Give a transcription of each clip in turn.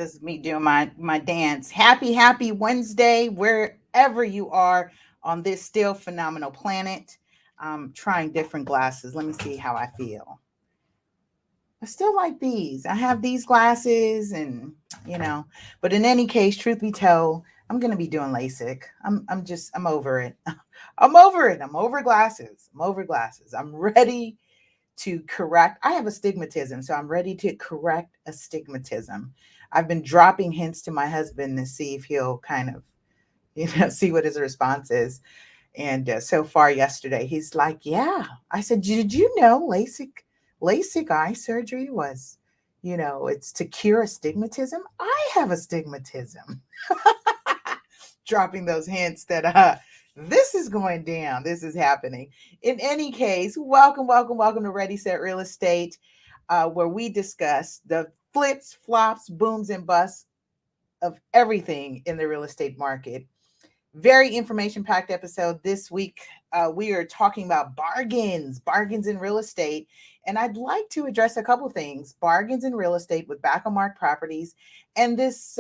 This is me doing my dance. Happy Wednesday, wherever you are on this still phenomenal planet. I'm trying different glasses. Let me see how I feel. I still like these. I have these glasses, and you know, but in any case, truth be told, I'm gonna be doing LASIK. I'm over it. I'm over it. I'm over glasses. I'm over glasses. I'm ready to correct. I have astigmatism, so I'm ready to correct astigmatism. I've been dropping hints to my husband to see if he'll kind of, see what his response is. And so far yesterday, he's like, "Yeah." I said, "Did you know LASIK eye surgery was, it's to cure astigmatism? I have astigmatism." Dropping those hints that this is going down. This is happening. In any case, welcome to Ready Set Real Estate, where we discuss the flips, flops, booms, and busts of everything in the real estate market. Very information packed episode this week. We are talking about bargains in real estate. And I'd like to address a couple things: bargains in real estate with back on mark properties, and these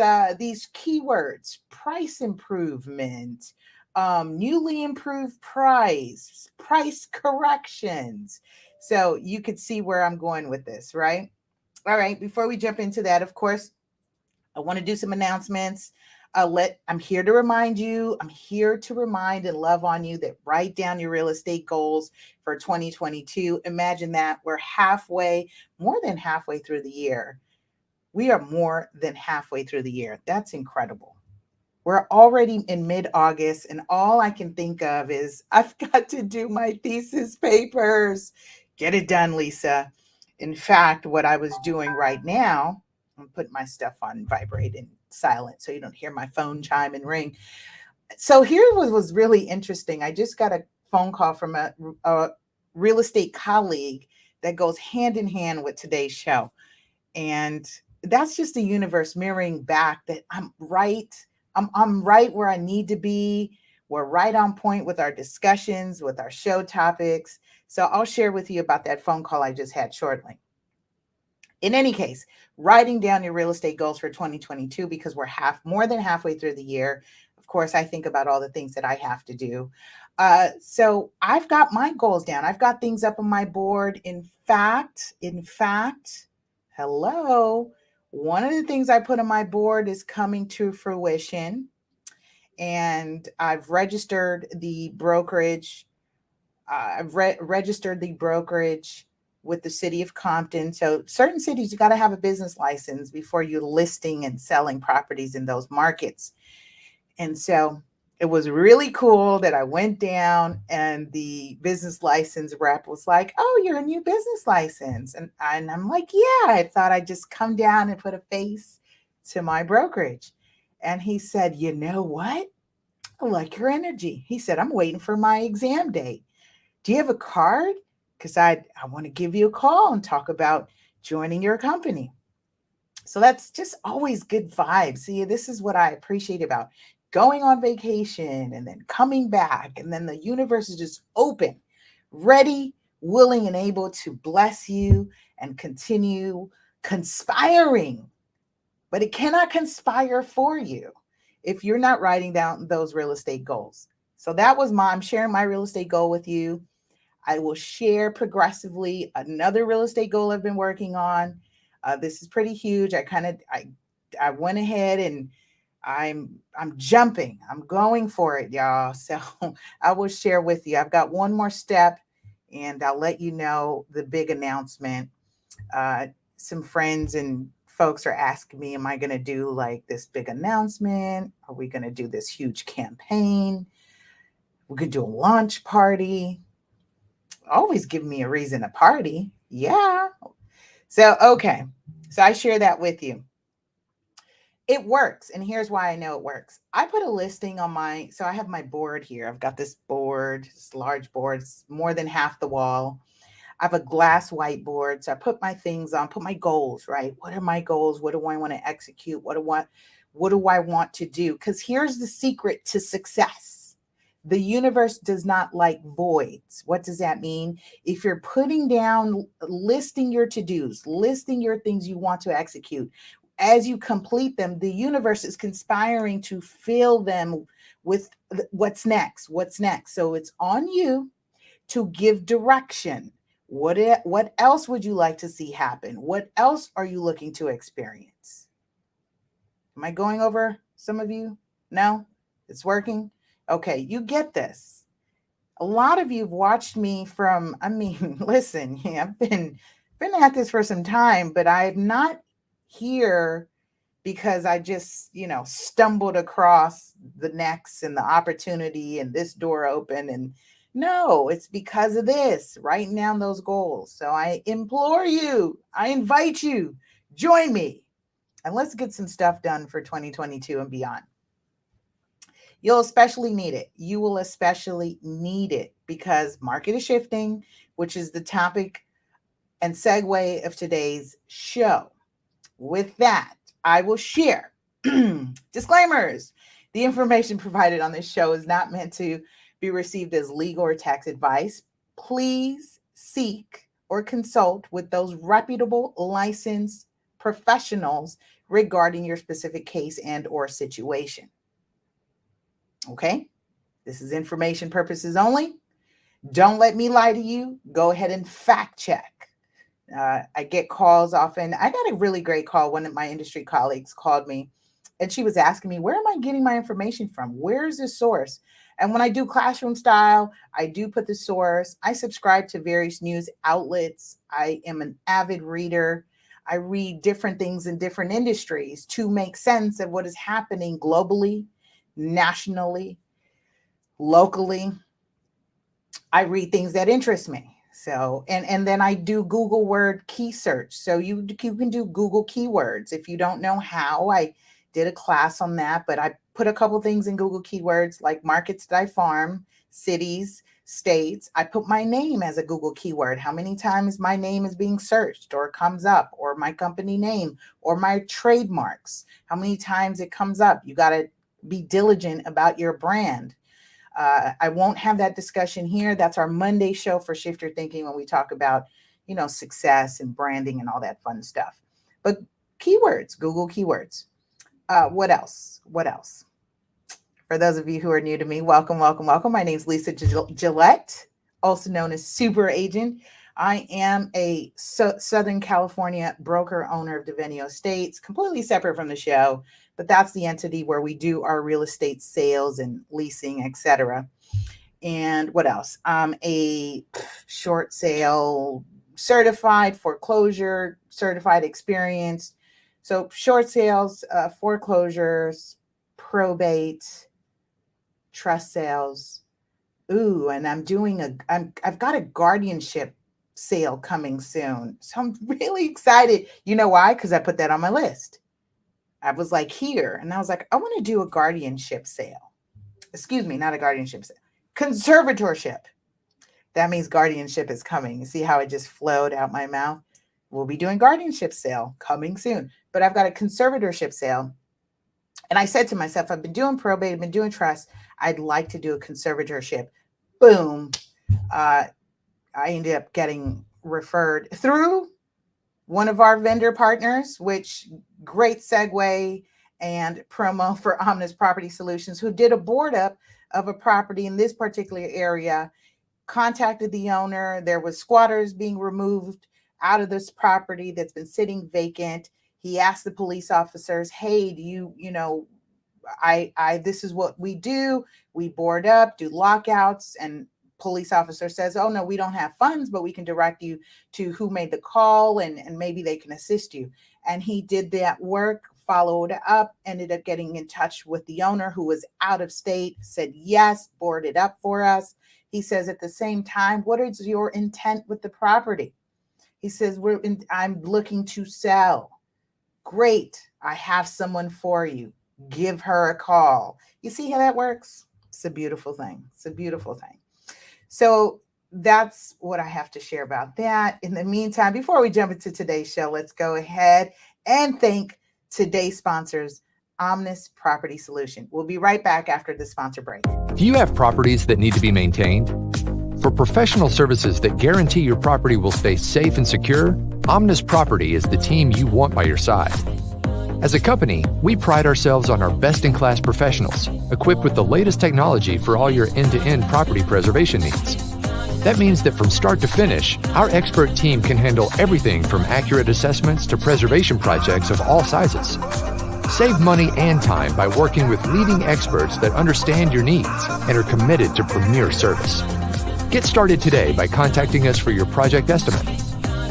keywords: price improvement, newly improved price corrections. So you could see where I'm going with this, right? All right. Before we jump into that, of course, I want to do some announcements. I'm here to remind you, I'm here to remind and love on you that write down your real estate goals for 2022. Imagine that we're more than halfway through the year. We are more than halfway through the year. That's incredible. We're already in mid-August, and all I can think of is I've got to do my thesis papers. Get it done, Lisa. In fact, what I was doing right now, I'm putting my stuff on vibrate and silent so you don't hear my phone chime and ring. So here was really interesting. I just got a phone call from a real estate colleague that goes hand in hand with today's show. And that's just the universe mirroring back that I'm right. I'm right where I need to be. We're right on point with our discussions, with our show topics. So I'll share with you about that phone call I just had shortly. In any case, writing down your real estate goals for 2022, because we're more than halfway through the year. Of course, I think about all the things that I have to do. So I've got my goals down. I've got things up on my board. In fact, hello. One of the things I put on my board is coming to fruition. And I've registered the brokerage. Registered the brokerage with the city of Compton. So certain cities, you got to have a business license before you're listing and selling properties in those markets. And so it was really cool that I went down and the business license rep was like, "Oh, you're a new business license." And I'm like, "Yeah, I thought I'd just come down and put a face to my brokerage." And he said, "You know what? I like your energy." He said, "I'm waiting for my exam date. Do you have a card? Because I want to give you a call and talk about joining your company." So that's just always good vibes. See, this is what I appreciate about going on vacation and then coming back. And then the universe is just open, ready, willing, and able to bless you and continue conspiring. But it cannot conspire for you if you're not writing down those real estate goals. So I'm sharing my real estate goal with you. I will share progressively another real estate goal I've been working on. This is pretty huge. I went ahead and I'm jumping. I'm going for it, y'all. So I will share with you. I've got one more step, and I'll let you know the big announcement. Some friends and folks are asking me, "Am I going to do like this big announcement? Are we going to do this huge campaign? We could do a launch party." Always give me a reason to party. Yeah. So, okay. So I share that with you. It works. And here's why I know it works. I put a listing on so I have my board here. I've got this board, this large board, it's more than half the wall. I have a glass whiteboard. So I put my things on, put my goals, right? What are my goals? What do I want to execute? What do I want to do? Because here's the secret to success. The universe does not like voids. What does that mean? If you're putting down, listing your to-dos, listing your things you want to execute, as you complete them, the universe is conspiring to fill them with what's next. So it's on you to give direction. What else would you like to see happen? What else are you looking to experience? Am I going over some of you? No? It's working? Okay, you get this. A lot of you have watched me from, listen, I've been at this for some time, but I'm not here because I just, stumbled across the next and the opportunity and this door open. And no, it's because of this, writing down those goals. So I implore you, I invite you, join me, and let's get some stuff done for 2022 and beyond. You'll especially need it. You will especially need it because market is shifting, which is the topic and segue of today's show. With that, I will share disclaimers. The information provided on this show is not meant to be received as legal or tax advice. Please seek or consult with those reputable licensed professionals regarding your specific case and or situation. Okay? This is information purposes only. Don't let me lie to you. Go ahead and fact check. I get calls often. I got a really great call. One of my industry colleagues called me and she was asking me, where am I getting my information from? Where's the source? And when I do classroom style, I do put the source. I subscribe to various news outlets. I am an avid reader. I read different things in different industries to make sense of what is happening globally, nationally, locally. I read things that interest me. So, and then I do Google word key search. So you can do Google keywords. If you don't know how, I did a class on that, but I put a couple things in Google keywords like markets that I farm, cities, states. I put my name as a Google keyword. How many times my name is being searched or comes up, or my company name or my trademarks. How many times it comes up. You got to be diligent about your brand. I won't have that discussion here. That's our Monday show for Shift Your Thinking when we talk about, success and branding and all that fun stuff. But keywords, Google keywords. What else? For those of you who are new to me, welcome. My name is Lisa Gillett, also known as Super Agent. I am a Southern California broker owner of Devenio Estates, completely separate from the show, but that's the entity where we do our real estate sales and leasing, etc. And what else? I'm a short sale certified, foreclosure certified, experienced. So short sales, foreclosures, probate, trust sales. Ooh, and I've got a guardianship sale coming soon. So I'm really excited. You know why? Because I put that on my list. I was like here, and I was like, I want to do a guardianship sale. Excuse me, not a guardianship sale. Conservatorship. That means guardianship is coming. You see how it just flowed out my mouth? We'll be doing guardianship sale coming soon. But I've got a conservatorship sale. And I said to myself, I've been doing probate, I've been doing trust. I'd like to do a conservatorship. Boom. I ended up getting referred through one of our vendor partners, which great segue and promo for Omnis Property Solutions, who did a board up of a property in this particular area, contacted the owner. There was squatters being removed out of this property that's been sitting vacant. He asked the police officers, hey, do this is what we do. We board up, do lockouts, and police officer says, oh no, we don't have funds, but we can direct you to who made the call and maybe they can assist you. And he did that work, followed up, ended up getting in touch with the owner who was out of state, said yes, boarded up for us. He says at the same time, what is your intent with the property? He says, I'm looking to sell. Great. I have someone for you. Give her a call. You see how that works? It's a beautiful thing. So that's what I have to share about that. In the meantime, before we jump into today's show, let's go ahead and thank today's sponsors, Omnis Property Solution. We'll be right back after the sponsor break. Do you have properties that need to be maintained? For professional services that guarantee your property will stay safe and secure, Omnis Property is the team you want by your side. As a company, we pride ourselves on our best-in-class professionals, equipped with the latest technology for all your end-to-end property preservation needs. That means that from start to finish, our expert team can handle everything from accurate assessments to preservation projects of all sizes. Save money and time by working with leading experts that understand your needs and are committed to premier service. Get started today by contacting us for your project estimate.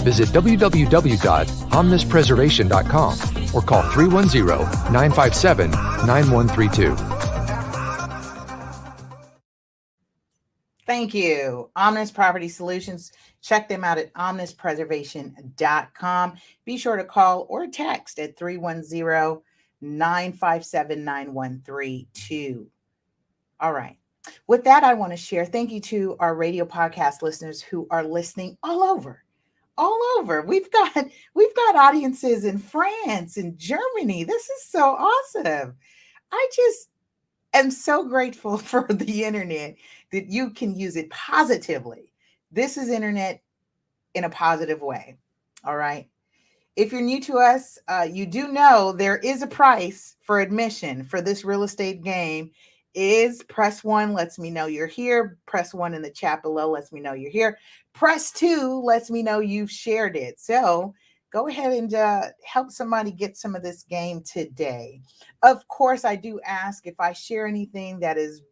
Visit www.omnispreservation.com or call 310-957-9132. Thank you. Omnis Property Solutions. Check them out at omnispreservation.com. Be sure to call or text at 310-957-9132. All right. With that, I want to share thank you to our radio podcast listeners who are listening all over. We've got audiences in France and Germany. This is so awesome. I just am so grateful for the internet that you can use it positively. This is internet in a positive way. All right. If you're new to us, you do know there is a price for admission for this real estate game. Is press 1 lets me know you're here. Press 1 in the chat below lets me know you're here. Press 2 lets me know you've shared it. So go ahead and help somebody get some of this game today. Of course, I do ask if I share anything that is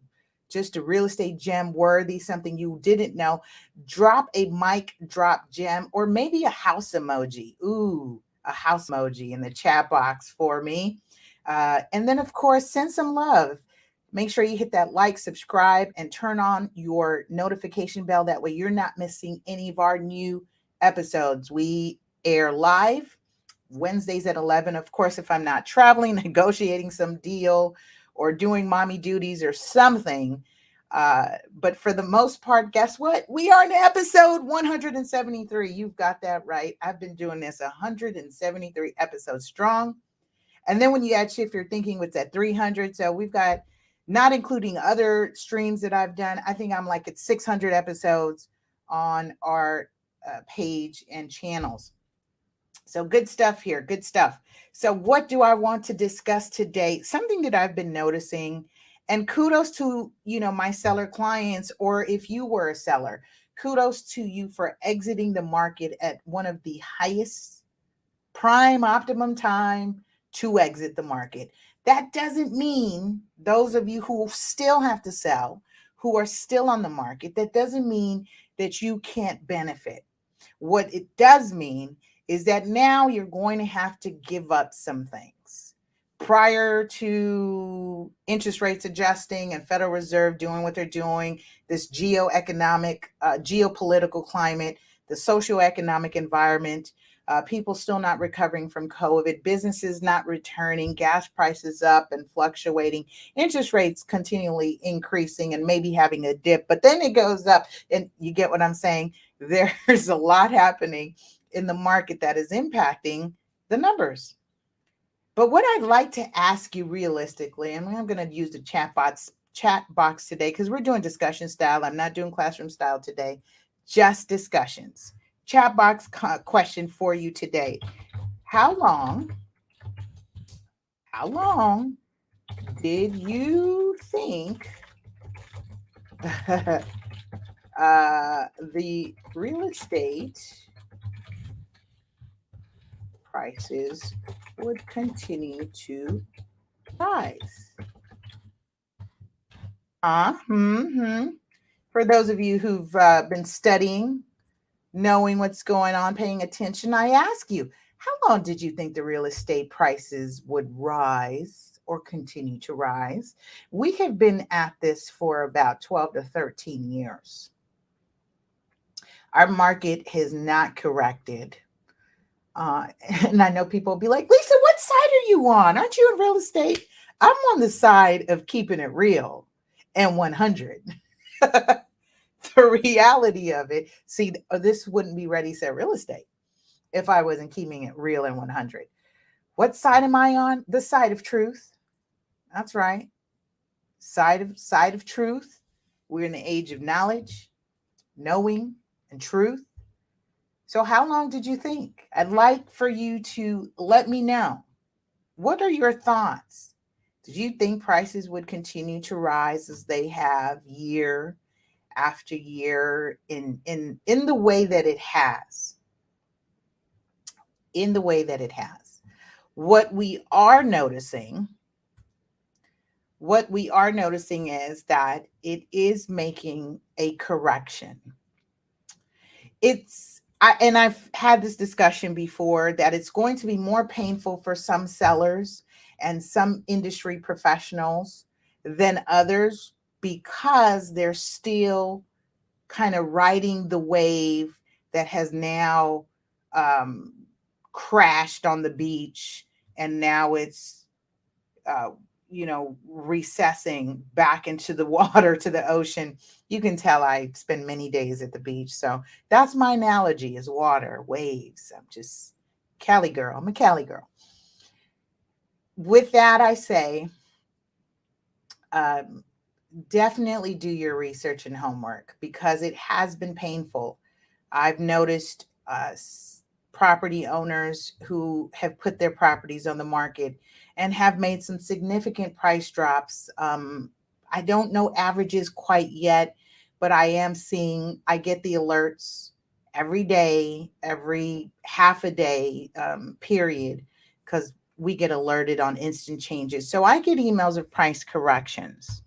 just a real estate gem worthy, something you didn't know, drop a mic drop gem or maybe a house emoji. Ooh, a house emoji in the chat box for me. And then, of course, send some love. Make sure you hit that like, subscribe, and turn on your notification bell. That way you're not missing any of our new episodes. We air live Wednesdays at 11. Of course, if I'm not traveling, negotiating some deal, or doing mommy duties or something. But for the most part, guess what? We are in episode 173. You've got that right. I've been doing this 173 episodes strong. And then when you add Shift Your Thinking, it's at 300. So we've got, not including other streams that I've done, I think I'm like at 600 episodes on our page and channels. So good stuff here. Good stuff. So what do I want to discuss today? Something that I've been noticing, and kudos to, my seller clients, or if you were a seller, kudos to you for exiting the market at one of the highest prime optimum time to exit the market. That doesn't mean those of you who still have to sell, who are still on the market, that doesn't mean that you can't benefit. What it does mean is that now you're going to have to give up some things. Prior to interest rates adjusting and Federal Reserve doing what they're doing, this geopolitical climate, the socioeconomic environment, people still not recovering from COVID, businesses not returning, gas prices up and fluctuating, interest rates continually increasing and maybe having a dip, but then it goes up, and you get what I'm saying? There's a lot happening in the market that is impacting the numbers. But what I'd like to ask you realistically, and I'm going to use the chat box today because we're doing discussion style. I'm not doing classroom style today, just discussions. Chat box question for you today. How long did you think the real estate prices would continue to rise? For those of you who've been studying, knowing what's going on, paying attention, I ask you, how long did you think the real estate prices would rise or continue to rise? We have been at this for about 12 to 13 years. Our market has not corrected. And I know people will be like, Lisa, what side are you on? Aren't you in real estate? I'm on the side of keeping it real and 100. The reality of it, see, this wouldn't be Ready Set Real Estate if I wasn't keeping it real and 100. What side am I on? The side of truth. That's right. Side of truth. We're in the age of knowledge, knowing, and truth. So how long did you think? I'd like for you to let me know. What are your thoughts? Did you think prices would continue to rise as they have year after year in the way that it has? In the way that it has. What we are noticing, what we are noticing is that it is making a correction. And I've had this discussion before that it's going to be more painful for some sellers and some industry professionals than others because they're still kind of riding the wave that has now um, crashed on the beach, and now it's uh, recessing back into the water, to the ocean. You can tell I spend many days at the beach, so that's my analogy: is water, waves. I'm just Cali girl. I'm a Cali girl. With that, I say, um, definitely do your research and homework because it has been painful. I've noticed property owners who have put their properties on the market and have made some significant price drops. I don't know averages quite yet, but I get the alerts every day, every half a day period, because we get alerted on instant changes. So I get emails of price corrections.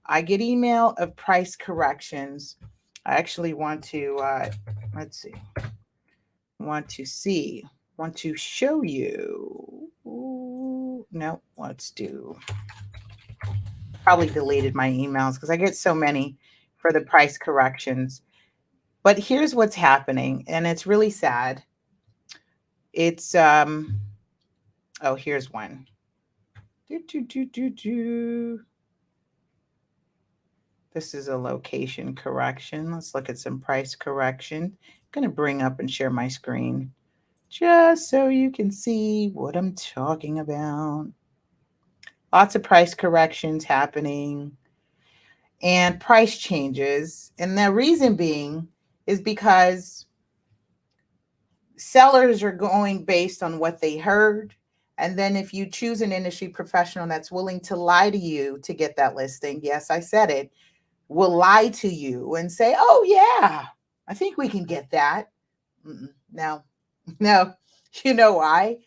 I get email of price corrections. I actually want to let's see. Want to see. Want to show you. Ooh, no, let's do. Probably deleted my emails because I get so many for the price corrections. But here's what's happening, and it's really sad. It's oh, here's one. Do, do, do, do, do. This is a location correction. Let's look at some price correction. I'm going to bring up and share my screen just so you can see what I'm talking about. Lots of price corrections happening and price changes. And the reason being is because sellers are going based on what they heard. And then if you choose an industry professional that's willing to lie to you to get that listing, yes, I said it, will lie to you and say, oh, yeah, I think we can get that. No, no. You know why?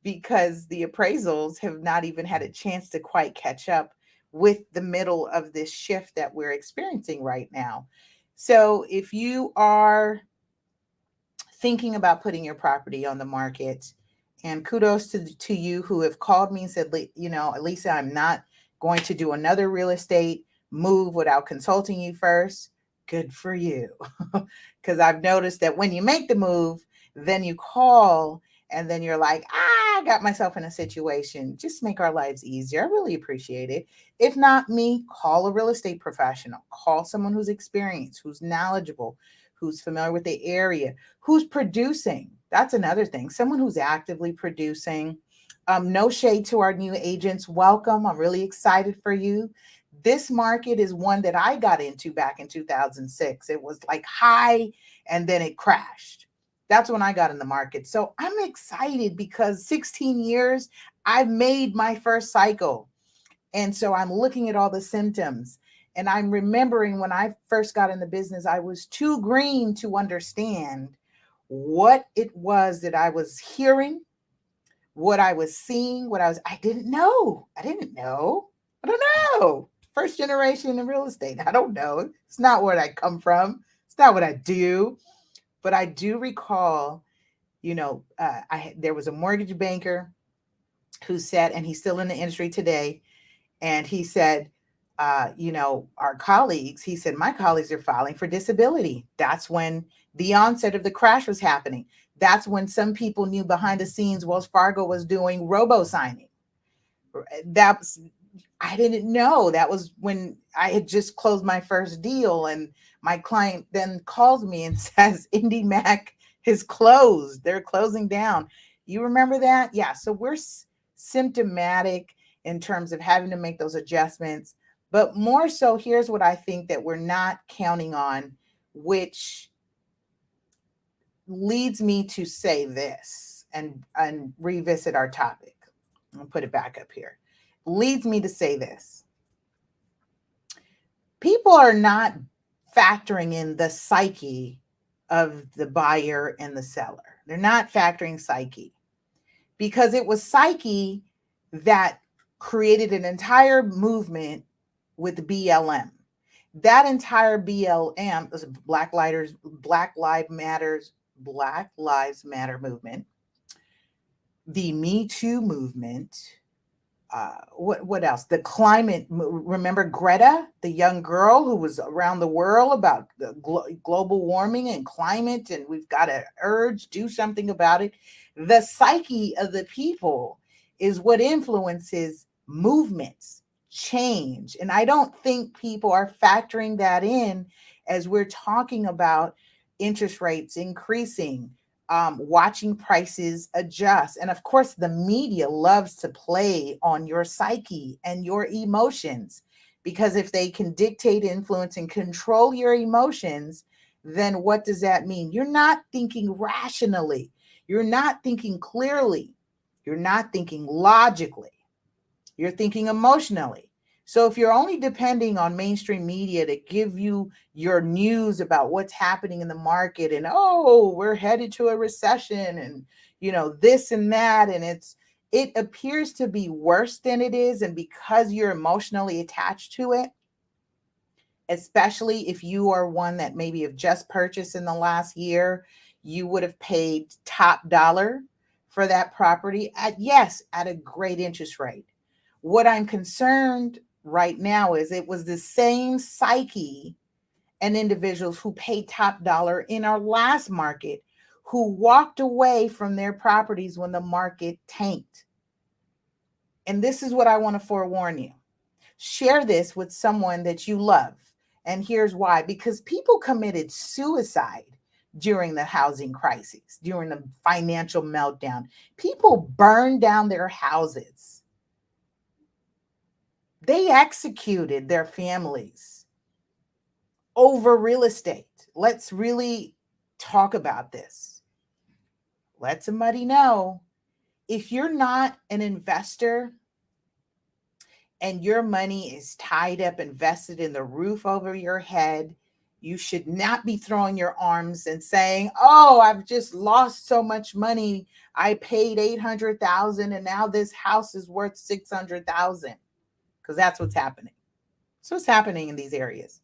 Because the appraisals have not even had a chance to quite catch up with the middle of this shift that we're experiencing right now. So if you are thinking about putting your property on the market, and kudos to you who have called me and said, Lisa, I'm not going to do another real estate move without consulting you first. Good for you. Because I've noticed that when you make the move, then you call and then you're like, I got myself in a situation. Just make our lives easier. I really appreciate it. If not me, call a real estate professional. Call someone who's experienced, who's knowledgeable, who's familiar with the area, who's producing. That's another thing. Someone who's actively producing. No shade to our new agents. Welcome. I'm really excited for you. This market is one that I got into back in 2006. It was like high and then it crashed. That's when I got in the market. So I'm excited because 16 years, I've made my first cycle. And so I'm looking at all the symptoms. And I'm remembering when I first got in the business, I was too green to understand what it was that I was hearing, what I was seeing, I didn't know. I don't know. First generation in real estate. I don't know. It's not where I come from. It's not what I do. But I do recall, there was a mortgage banker who said, and he's still in the industry today, and he said, our colleagues, he said, my colleagues are filing for disability. That's when the onset of the crash was happening. That's when some people knew behind the scenes Wells Fargo was doing robo signing. I didn't know. That was when I had just closed my first deal, and my client then calls me and says, Indy Mac is closed. They're closing down. You remember that? Yeah. So we're symptomatic in terms of having to make those adjustments. But more so, here's what I think that we're not counting on, which leads me to say this and revisit our topic. I'll put it back up here. Leads me to say this. People are not factoring in the psyche of the buyer and the seller. They're not factoring psyche because it was psyche that created an entire movement with BLM. That entire BLM was Black Lives Matter movement, the Me Too movement. What else? The climate. Remember Greta, the young girl who was around the world about the global warming and climate, and we've got to do something about it. The psyche of the people is what influences movements, change, and I don't think people are factoring that in as we're talking about interest rates increasing, watching prices adjust. And of course, the media loves to play on your psyche and your emotions, because if they can dictate, influence, and control your emotions, then what does that mean? You're not thinking rationally. You're not thinking clearly. You're not thinking logically. You're thinking emotionally. So if you're only depending on mainstream media to give you your news about what's happening in the market and, oh, we're headed to a recession and, this and that, and it appears to be worse than it is. And because you're emotionally attached to it, especially if you are one that maybe have just purchased in the last year, you would have paid top dollar for that property at a great interest rate. What I'm concerned right now is it was the same psyche and individuals who paid top dollar in our last market who walked away from their properties when the market tanked. And this is what I want to forewarn you. Share this with someone that you love. And here's why. Because people committed suicide during the housing crisis, during the financial meltdown. People burned down their houses. They executed their families over real estate. Let's really talk about this. Let somebody know, if you're not an investor and your money is tied up, invested in the roof over your head, you should not be throwing your arms and saying, oh, I've just lost so much money. I paid $800,000 and now this house is worth $600,000. Because that's what's happening. So what's happening in these areas?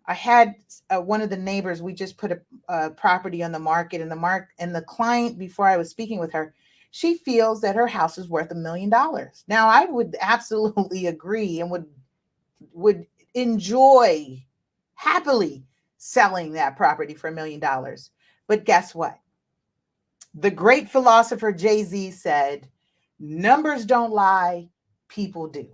I had one of the neighbors, we just put a property on the market, and the client, before I was speaking with her, she feels that her house is worth $1 million. Now, I would absolutely agree and would enjoy happily selling that property for $1 million. But guess what? The great philosopher Jay-Z said, numbers don't lie, people do.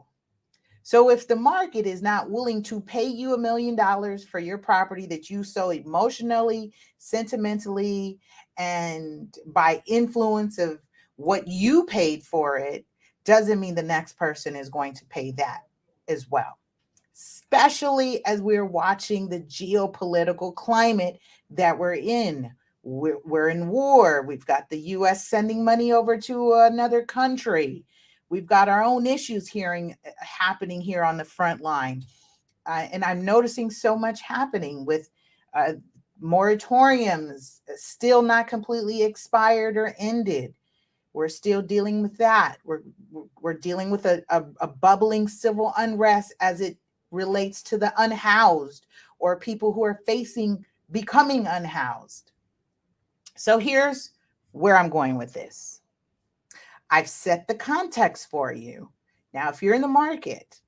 So if the market is not willing to pay you $1 million for your property that you so emotionally, sentimentally, and by influence of what you paid for it, doesn't mean the next person is going to pay that as well. Especially as we're watching the geopolitical climate that we're in. We're in war. We've got the U.S. sending money over to another country. We've got our own issues happening here on the front line. And I'm noticing so much happening with moratoriums still not completely expired or ended. We're still dealing with that. We're dealing with a bubbling civil unrest as it relates to the unhoused or people who are becoming unhoused. So here's where I'm going with this. I've set the context for you. Now, if you're in the market,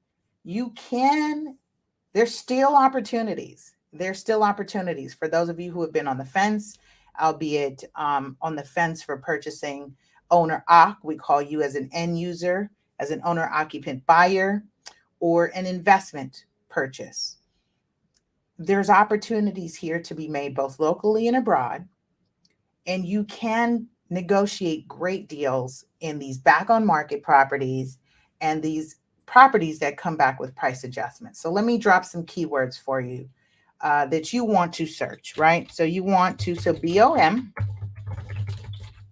there's still opportunities. There's still opportunities for those of you who have been on the fence, albeit on the fence for purchasing owner-occ. We call you as an end user, as an owner-occupant buyer, or an investment purchase. There's opportunities here to be made both locally and abroad, and you can negotiate great deals in these back on market properties and these properties that come back with price adjustments. So let me drop some keywords for you that you want to search, right? So you want to, BOM,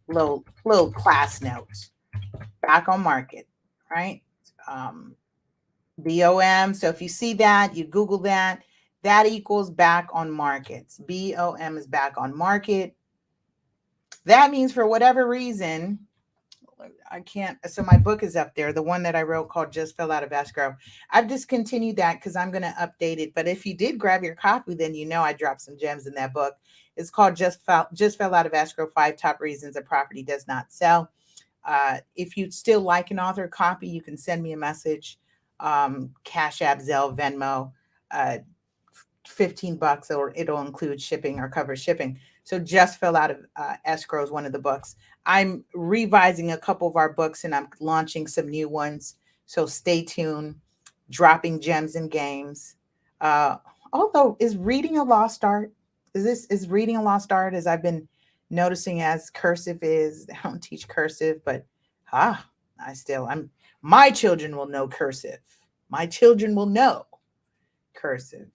little class notes. back on market, right? Um, BOM. So if you see that, you Google that, that equals back on markets. BOM is back on market. That means for whatever reason, I can't. So my book is up there, the one that I wrote called Just Fell Out of Escrow. I've discontinued that because I'm going to update it. But if you did grab your copy, then you know I dropped some gems in that book. It's called Just Fell Out of Escrow: 5 Top Reasons a Property Does Not Sell. If you'd still like an author copy, you can send me a message. Cash App, Zelle, Venmo, uh, $15, or it'll include shipping or cover shipping. So Just Fell Out of Escrow is one of the books. I'm revising a couple of our books and I'm launching some new ones. So stay tuned. Dropping gems and games. Uh, Although, is reading a lost art? Is reading a lost art? As I've been noticing, as cursive is. I don't teach cursive, but I'm my children will know cursive. My children will know cursive.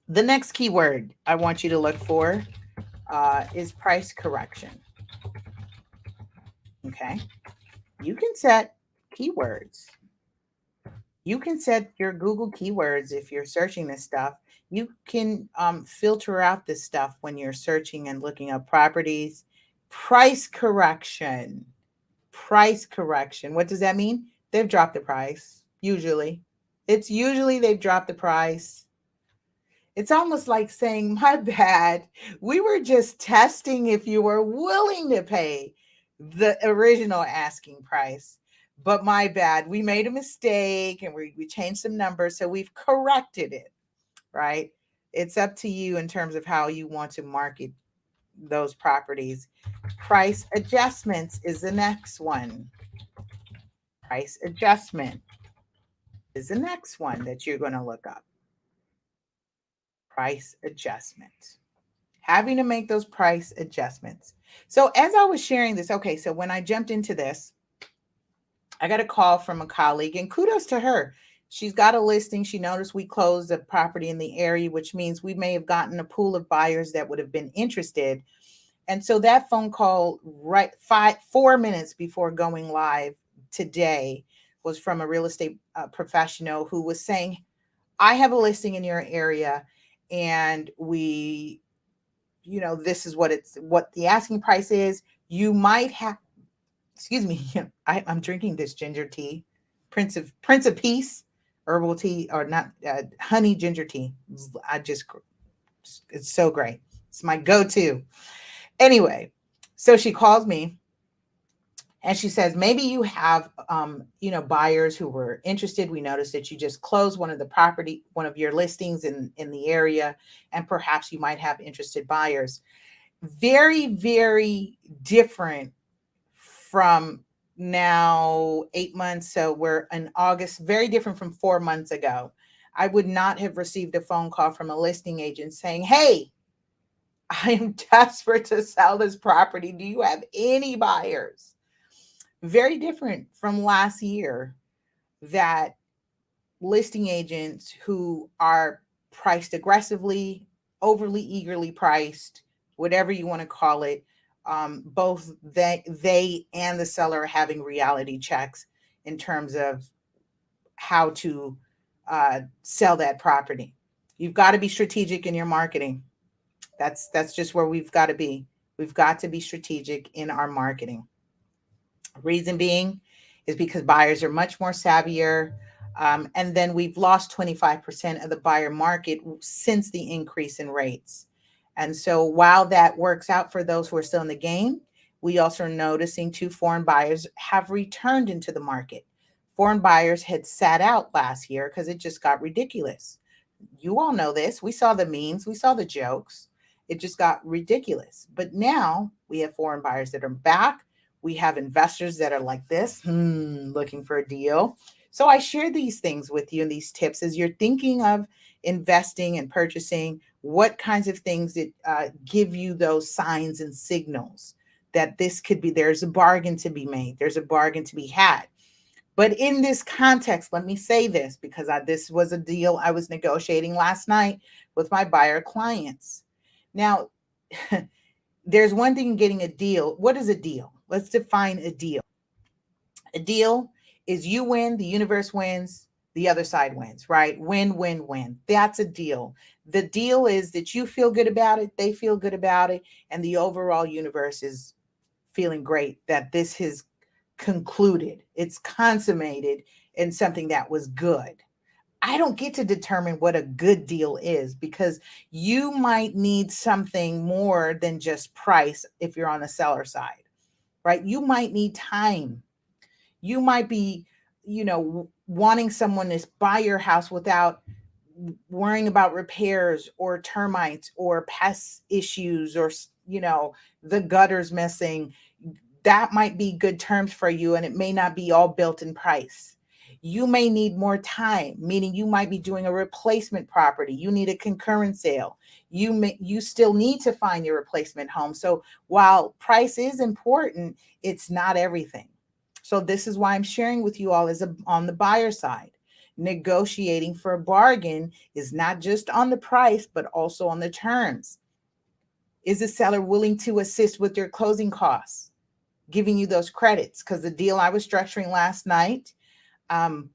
The next keyword I want you to look for is price correction. Okay. You can set keywords. You can set your Google keywords if you're searching this stuff. You can filter out this stuff when you're searching and looking up properties. Price correction. Price correction. What does that mean? They've dropped the price, usually. It's usually they've dropped the price. It's almost like saying, my bad. We were just testing if you were willing to pay the original asking price. But my bad. We made a mistake and we changed some numbers. So we've corrected it, right? It's up to you in terms of how you want to market those properties. Price adjustments is the next one. Price adjustment is the next one that you're going to look up. Price adjustment. Having to make those price adjustments. So as I was sharing this, okay, so when I jumped into this, I got a call from a colleague, and kudos to her. She's got a listing. She noticed we closed a property in the area, which means we may have gotten a pool of buyers that would have been interested. And so that phone call, right 4 minutes before going live today, was from a real estate professional who was saying, I have a listing in your area, and this is what the asking price is. You might have, excuse me, I'm drinking this ginger tea, Prince of Peace herbal tea, or not, honey ginger tea. It's so great. It's my go-to. Anyway, so she calls me and she says, maybe you have, buyers who were interested. We noticed that you just closed one of your listings in the area, and perhaps you might have interested buyers. Very, very different from now 8 months. So we're in August, very different from 4 months ago. I would not have received a phone call from a listing agent saying, hey, I am desperate to sell this property. Do you have any buyers? Very different from last year, that listing agents who are priced aggressively, overly eagerly priced, whatever you want to call it, both they and the seller are having reality checks in terms of how to sell that property. You've got to be strategic in your marketing. That's just where we've got to be. We've got to be strategic in our marketing. Reason being is because buyers are much more savvier. And then we've lost 25% of the buyer market since the increase in rates. And so while that works out for those who are still in the game, we also are noticing 2 foreign buyers have returned into the market. Foreign buyers had sat out last year because it just got ridiculous. You all know this. We saw the memes. We saw the jokes. It just got ridiculous. But now we have foreign buyers that are back. We have investors that are like this, looking for a deal. So I share these things with you and these tips as you're thinking of investing and purchasing. What kinds of things that give you those signs and signals that this could be, there's a bargain to be made. There's a bargain to be had. But in this context, let me say this, because this was a deal I was negotiating last night with my buyer clients. Now, there's one thing getting a deal. What is a deal? Let's define a deal. A deal is you win, the universe wins, the other side wins, right? Win, win, win. That's a deal. The deal is that you feel good about it, they feel good about it, and the overall universe is feeling great that this has concluded, it's consummated in something that was good. I don't get to determine what a good deal is because you might need something more than just price if you're on the seller side, right? You might need time. You might be, wanting someone to buy your house without worrying about repairs or termites or pest issues or, the gutters missing. That might be good terms for you, and it may not be all built in price. You may need more time, meaning you might be doing a replacement property. You need a concurrent sale. You still need to find your replacement home. So while price is important, it's not everything. So this is why I'm sharing with you all on the buyer side. Negotiating for a bargain is not just on the price, but also on the terms. Is the seller willing to assist with your closing costs, giving you those credits? Because the deal I was structuring last night, um,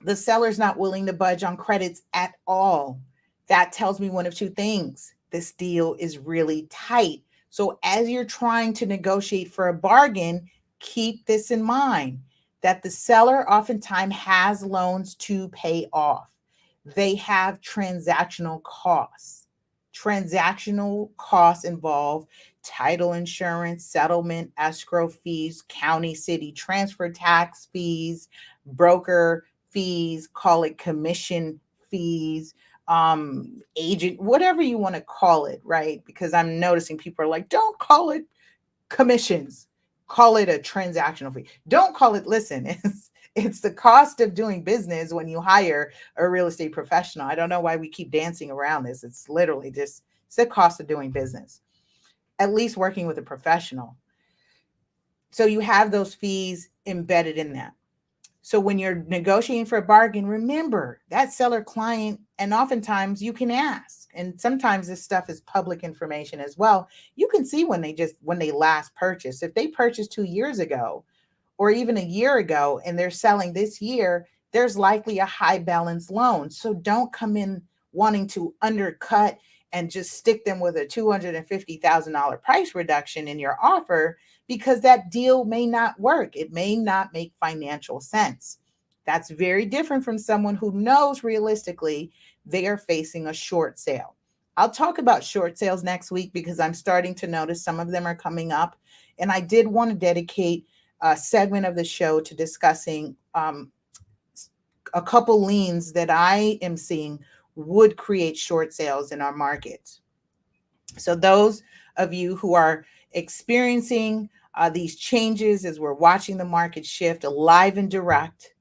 the seller's not willing to budge on credits at all. That tells me one of two things. This deal is really tight. So as you're trying to negotiate for a bargain, keep this in mind that the seller oftentimes has loans to pay off. They have transactional costs. Transactional costs involve title insurance, settlement, escrow fees, county, city transfer tax fees, broker fees, call it commission fees, agent, whatever you want to call it, right? Because I'm noticing people are like, don't call it commissions, call it a transactional fee. Don't call it, listen, it's the cost of doing business when you hire a real estate professional. I don't know why we keep dancing around this. It's literally just, it's the cost of doing business, at least working with a professional. So you have those fees embedded in that. So when you're negotiating for a bargain, remember that seller client, and oftentimes you can ask, and sometimes this stuff is public information as well. You can see when they last purchased. If they purchased 2 years ago or even a year ago and they're selling this year, there's likely a high balance loan. So don't come in wanting to undercut and just stick them with a $250,000 price reduction in your offer, because that deal may not work. It may not make financial sense. That's very different from someone who knows realistically they are facing a short sale. I'll talk about short sales next week because I'm starting to notice some of them are coming up. And I did want to dedicate a segment of the show to discussing a couple liens that I am seeing would create short sales in our markets. So those of you who are experiencing these changes as we're watching the market shift live and direct,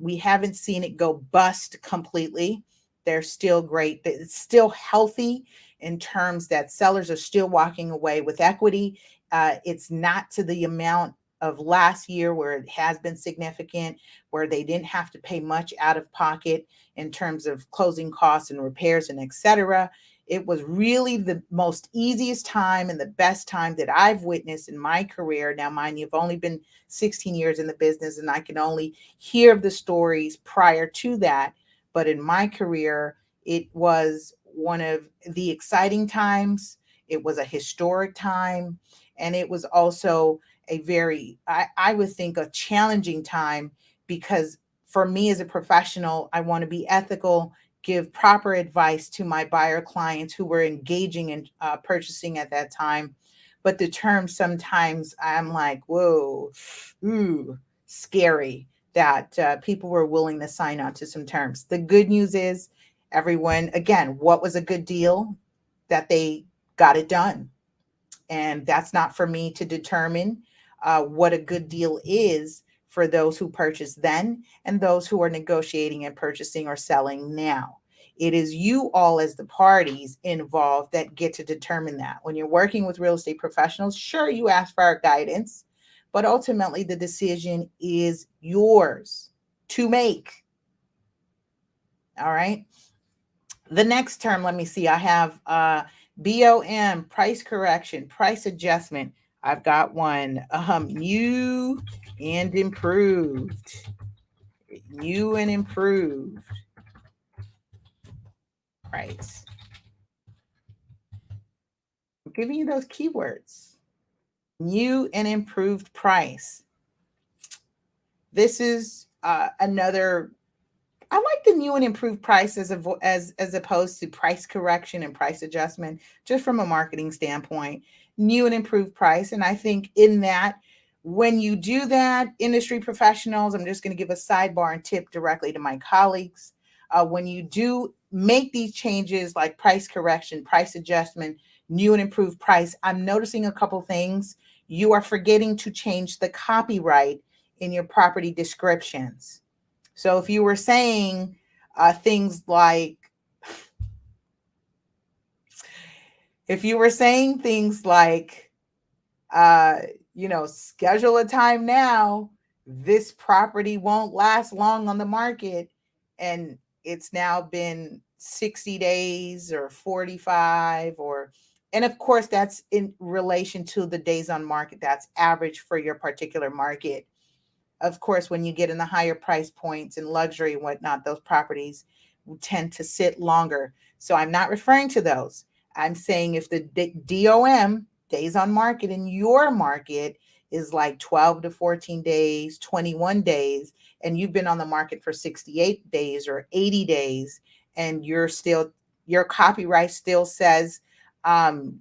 we haven't seen it go bust completely. They're still great. It's still healthy in terms that sellers are still walking away with equity. It's not to the amount of last year where it has been significant, where they didn't have to pay much out of pocket in terms of closing costs and repairs and et cetera. It was really the most easiest time and the best time that I've witnessed in my career. Now, mind you, I've only been 16 years in the business and I can only hear of the stories prior to that. But in my career, it was one of the exciting times. It was a historic time. And it was also a very, I would think, a challenging time, because for me as a professional, I want to be ethical, give proper advice to my buyer clients who were engaging in purchasing at that time. But the terms sometimes I'm like, whoa, ooh, scary that people were willing to sign on to some terms. The good news is everyone, again, what was a good deal? That they got it done. And that's not for me to determine what a good deal is for those who purchased then and those who are negotiating and purchasing or selling now. It is you all as the parties involved that get to determine that. When you're working with real estate professionals, sure, you ask for our guidance, but ultimately the decision is yours to make. All right. The next term, let me see. I have BOM, price correction, price adjustment. I've got one. New and improved. New and improved price. I'm giving you those keywords. New and improved price. This is another. I like the new and improved price as opposed to price correction and price adjustment, just from a marketing standpoint. New and improved price, and I think in that, when you do that, industry professionals, I'm just going to give a sidebar and tip directly to my colleagues. When you do make these changes like price correction, price adjustment, new and improved price, I'm noticing a couple things. You are forgetting to change the copyright in your property descriptions. So if you were saying things like, if you were saying things like, schedule a time now, this property won't last long on the market, and it's now been 60 days or 45, and of course that's in relation to the days on market. That's average for your particular market. Of course, when you get in the higher price points and luxury and whatnot, those properties tend to sit longer. So I'm not referring to those. I'm saying if the DOM, days on market, in your market is like 12 to 14 days, 21 days, and you've been on the market for 68 days or 80 days, and your copyright still says,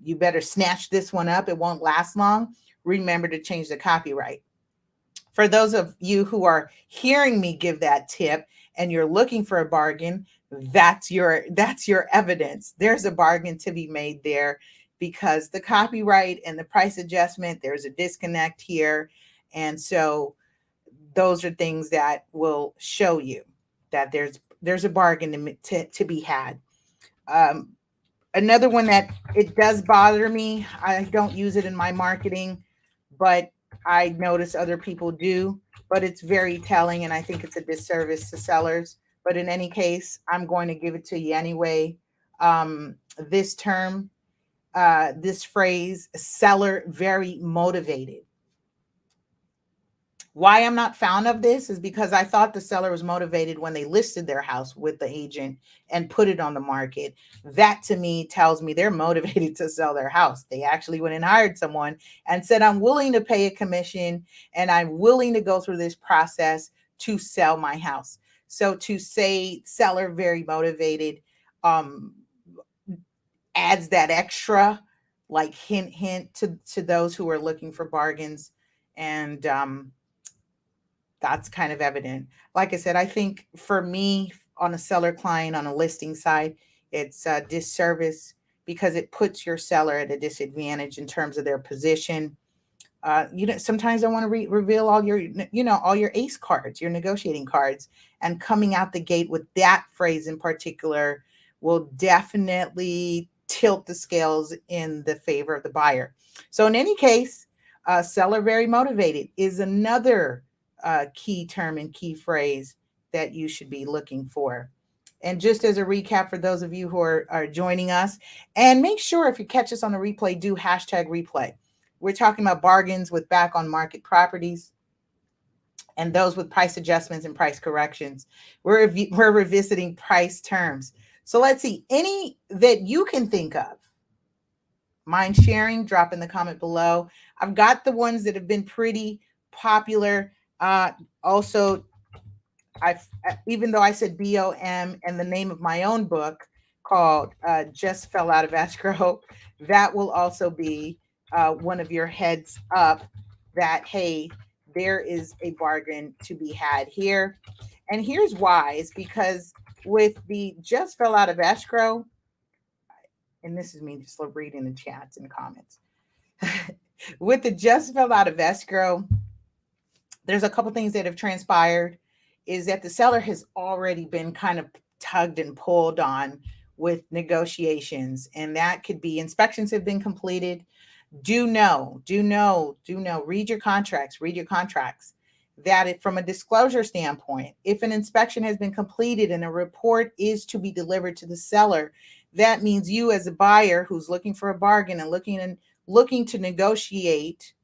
you better snatch this one up, it won't last long, remember to change the copyright. For those of you who are hearing me give that tip and you're looking for a bargain, that's your evidence. There's a bargain to be made there, because the copyright and the price adjustment, there's a disconnect here. And so those are things that will show you that there's a bargain to be had. Another one that it does bother me, I don't use it in my marketing, but I notice other people do, but it's very telling, and I think it's a disservice to sellers. But in any case, I'm going to give it to you anyway. This term, this phrase, seller very motivated. Why I'm not fond of this is because I thought the seller was motivated when they listed their house with the agent and put it on the market. That to me tells me they're motivated to sell their house. They actually went and hired someone and said, I'm willing to pay a commission and I'm willing to go through this process to sell my house. So to say seller very motivated adds that extra, like hint to those who are looking for bargains. And that's kind of evident. Like I said, I think for me, on a seller client, on a listing side, it's a disservice because it puts your seller at a disadvantage in terms of their position. Sometimes I want to reveal all your ace cards, your negotiating cards, and coming out the gate with that phrase in particular will definitely tilt the scales in the favor of the buyer. So in any case, seller very motivated is another key term and key phrase that you should be looking for. And just as a recap for those of you who are joining us, and make sure if you catch us on the replay, do hashtag replay. We're talking about bargains with back on market properties and those with price adjustments and price corrections. We're revisiting price terms. So let's see, any that you can think of. Mind sharing, drop in the comment below. I've got the ones that have been pretty popular. Also, even though I said BOM and the name of my own book called Just Fell Out of Escrow, that will also be one of your heads up that, hey, there is a bargain to be had here. And here's why. It's because with the Just Fell Out of Escrow, and this is me just reading the chats and comments. With the Just Fell Out of Escrow, there's a couple things that have transpired. Is that the seller has already been kind of tugged and pulled on with negotiations, and that could be inspections have been completed. Do know, read your contracts, that from a disclosure standpoint, if an inspection has been completed and a report is to be delivered to the seller, that means you as a buyer who's looking for a bargain and looking to negotiate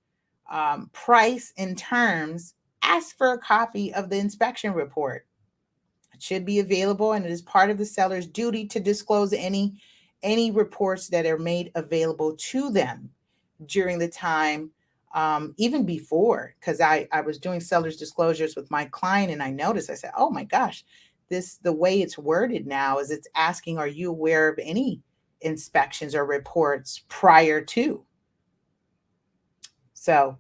price and terms ask for a copy of the inspection report. It should be available, and it is part of the seller's duty to disclose any reports that are made available to them during the time, even before, because I was doing seller's disclosures with my client, and I noticed, I said, oh my gosh, the way it's worded now is it's asking, are you aware of any inspections or reports prior to? So,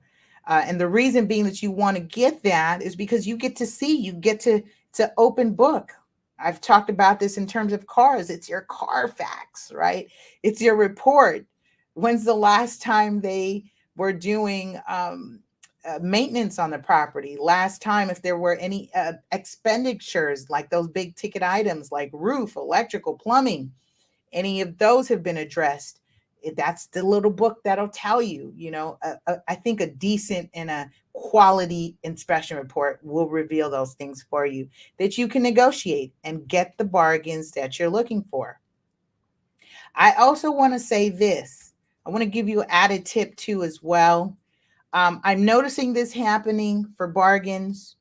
and the reason being that you want to get that is because you get to see, you get to open book. I've talked about this in terms of cars. It's your Carfax, right? It's your report. When's the last time they were doing maintenance on the property? Last time, if there were any expenditures, like those big ticket items like roof, electrical, plumbing, any of those have been addressed. That's the little book that'll tell you, I think a decent and a quality inspection report will reveal those things for you that you can negotiate and get the bargains that you're looking for. I also want to say this. I want to give you an added tip too as well. I'm noticing this happening for bargains,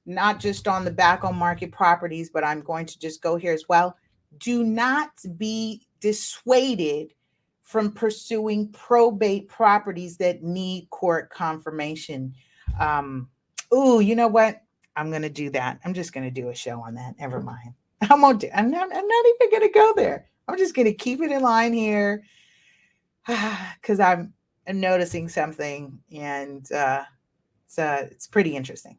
not just on the back on market properties, but I'm going to just go here as well. Do not be dissuaded from pursuing probate properties that need court confirmation. You know what? I'm going to do that. I'm just going to do a show on that. Never mind. I'm not even going to go there. I'm just going to keep it in line here because I'm noticing something, and it's pretty interesting.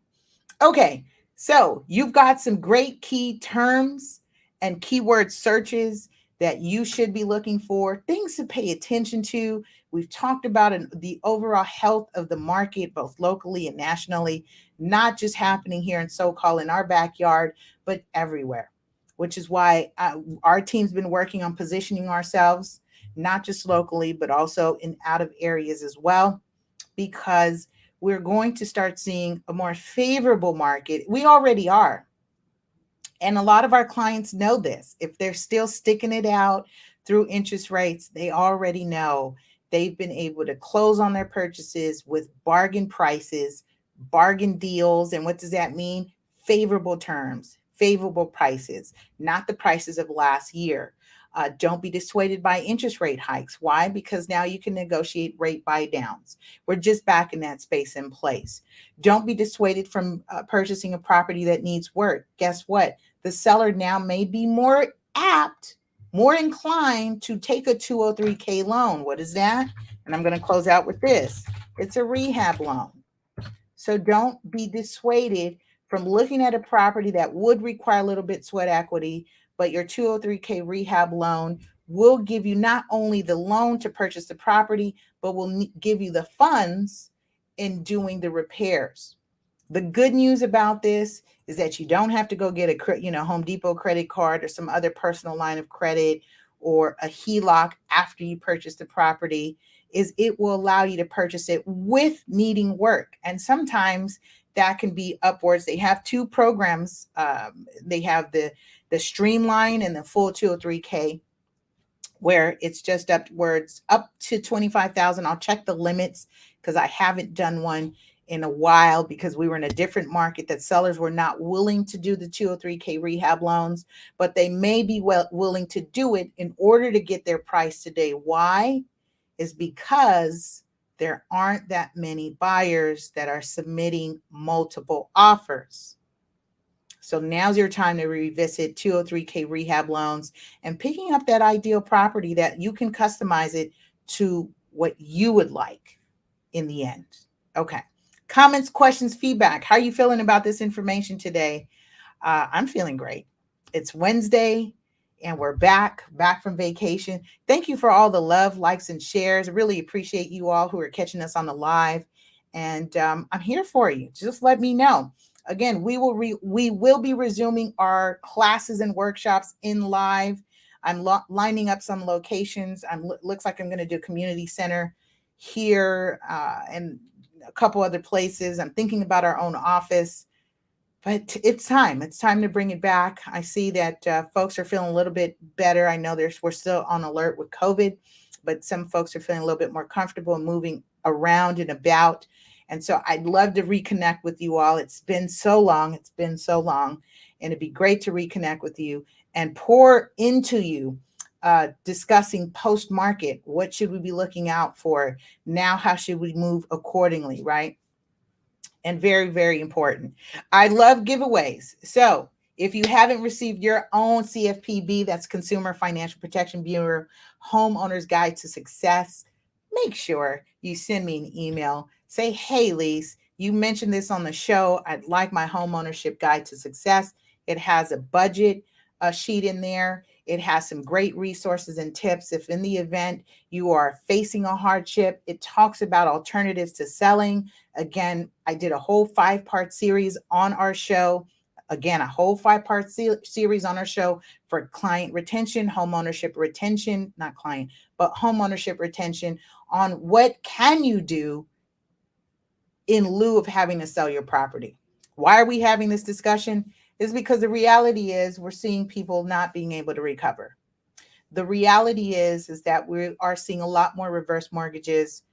Okay, so you've got some great key terms and keyword searches that you should be looking for, things to pay attention to. We've talked about the overall health of the market, both locally and nationally, not just happening here in SoCal in our backyard, but everywhere, which is why our team's been working on positioning ourselves, not just locally, but also in out of areas as well, because we're going to start seeing a more favorable market. We already are. And a lot of our clients know this. If they're still sticking it out through interest rates, they already know they've been able to close on their purchases with bargain prices, bargain deals. And what does that mean? Favorable terms, favorable prices, not the prices of last year. Don't be dissuaded by interest rate hikes. Why? Because now you can negotiate rate buy downs. We're just back in that space in place. Don't be dissuaded from purchasing a property that needs work. Guess what? The seller now may be more apt, more inclined to take a 203K loan. What is that? And I'm going to close out with this. It's a rehab loan. So don't be dissuaded from looking at a property that would require a little bit sweat equity, but your 203K rehab loan will give you not only the loan to purchase the property, but will give you the funds in doing the repairs. The good news about this is that you don't have to go get a Home Depot credit card or some other personal line of credit or a HELOC after you purchase the property. Is it will allow you to purchase it with needing work. And sometimes that can be upwards. They have two programs. They have the Streamline and the full 203K, where it's just upwards up to 25,000. I'll check the limits because I haven't done one in a while because we were in a different market that sellers were not willing to do the 203K rehab loans, but they may be willing to do it in order to get their price today. Why? Is because there aren't that many buyers that are submitting multiple offers. So now's your time to revisit 203K rehab loans and picking up that ideal property that you can customize it to what you would like in the end. Okay. Comments, questions, feedback. How are you feeling about this information today? I'm feeling great. It's Wednesday and we're back from vacation. Thank you for all the love, likes, and shares. I really appreciate you all who are catching us on the live. And I'm here for you. Just let me know. Again, we will be resuming our classes and workshops in live. I'm lining up some locations. Looks like I'm going to do community center here and a couple other places. I'm thinking about our own office, but it's time. It's time to bring it back. I see that folks are feeling a little bit better. I know we're still on alert with COVID, but some folks are feeling a little bit more comfortable moving around and about. And so I'd love to reconnect with you all. It's been so long. It's been so long. And it'd be great to reconnect with you and pour into you, discussing post market. What should we be looking out for now? How should we move accordingly? Right. And very, very important. I love giveaways. So if you haven't received your own CFPB, that's Consumer Financial Protection Bureau Homeowner's Guide to Success, make sure you send me an email. Say, hey, Lise, you mentioned this on the show. I'd like my homeownership guide to success. It has a budget sheet in there. It has some great resources and tips. If in the event you are facing a hardship, it talks about alternatives to selling. Again, I did a whole 5-part series on our show. Again, a whole 5-part series on our show for client retention, homeownership retention, not client, but homeownership retention, on what can you do in lieu of having to sell your property. Why are we having this discussion? Is because the reality is we're seeing people not being able to recover. The reality is that we are seeing a lot more reverse mortgages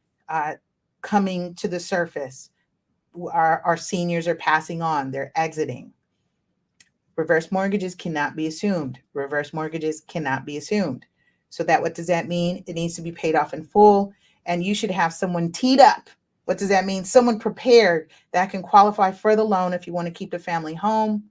coming to the surface. Our seniors are passing on, they're exiting. Reverse mortgages cannot be assumed. Reverse mortgages cannot be assumed. So what does that mean? It needs to be paid off in full, and you should have someone teed up. What does that mean? Someone prepared that can qualify for the loan if you want to keep the family home,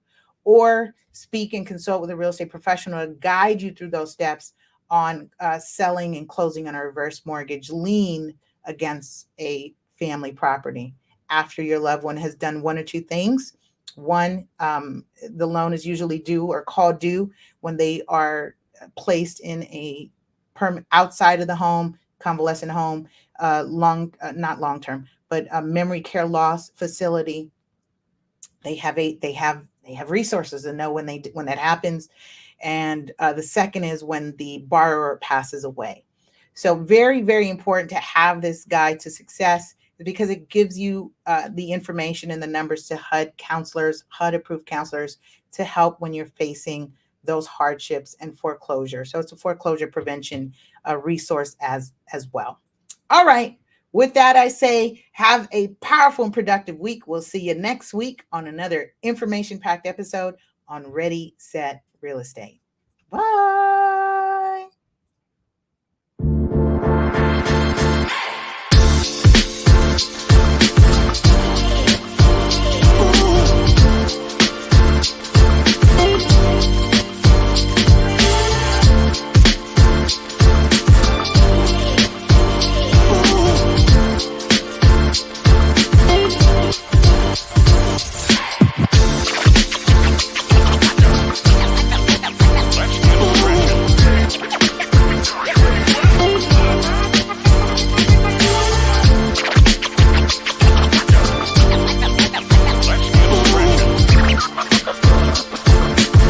or speak and consult with a real estate professional to guide you through those steps on selling and closing on a reverse mortgage lien against a family property after your loved one has done one or two things. One, the loan is usually due or called due when they are placed in a outside of the home, convalescent home, not long term, but a memory care loss facility. They have resources to know when that happens. And the second is when the borrower passes away. So very, very important to have this guide to success, because it gives you the information and the numbers to HUD counselors, HUD approved counselors, to help when you're facing those hardships and foreclosure. So it's a foreclosure prevention resource as well. All right. With that, I say have a powerful and productive week. We'll see you next week on another information-packed episode on Ready, Set, Real Estate. Bye.